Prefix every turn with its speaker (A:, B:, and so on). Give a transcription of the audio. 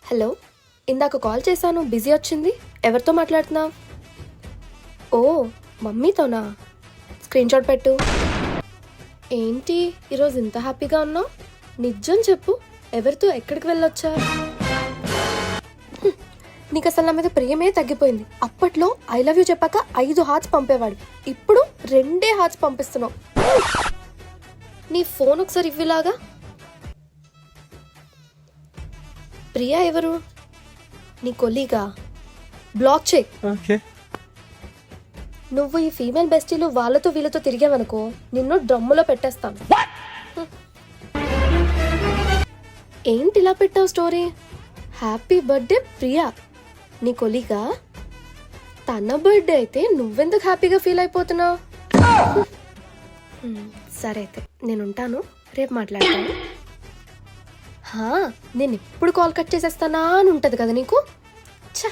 A: Hello, ఇందాక call చేశాను, busy వచ్చింది. ఎవరితో మాట్లాడుతున్నావు? ఓ, మమ్మీతోనా? స్క్రీన్ షాట్ పెట్టు. ఏంటి ఈరోజు ఇంత హ్యాపీగా ఉన్నావు? నిజం చెప్పు, ఎవరితో ఎక్కడికి వెళ్ళొచ్చా? నీకు అసలు నా మీద ప్రేమే తగ్గిపోయింది. అప్పట్లో ఐ లవ్ యూ చెప్పాక 5 హార్ట్స్ పంపేవాడు, ఇప్పుడు 2 హార్ట్స్ పంపిస్తున్నావు. నీ ఫోన్ ఒకసారి ఇవ్విలాగా. ప్రియా ఎవరు? నీ కొలీగా? బ్లాక్ చేయి.
B: ఓకే.
A: నువ్వు ఈ ఫీమేల్ బెస్టీలు వాళ్ళతో వీళ్ళతో తిరిగావనుకో, నిన్ను డ్రమ్ములో పెట్టేస్తాను. ఏంటి ఇలా పెట్టావు స్టోరీ? Happy birthday Priya. నీ కొలీగా? తన బర్త్డే అయితే నువ్వెందుకు హ్యాపీగా ఫీల్ అయిపోతున్నావు? సరే అయితే నేను ఉంటాను, రేపు మాట్లాడతాను. నేను ఎప్పుడు కాల్ కట్ చేసేస్తానా అని ఉంటుంది కదా నీకు. ఛ.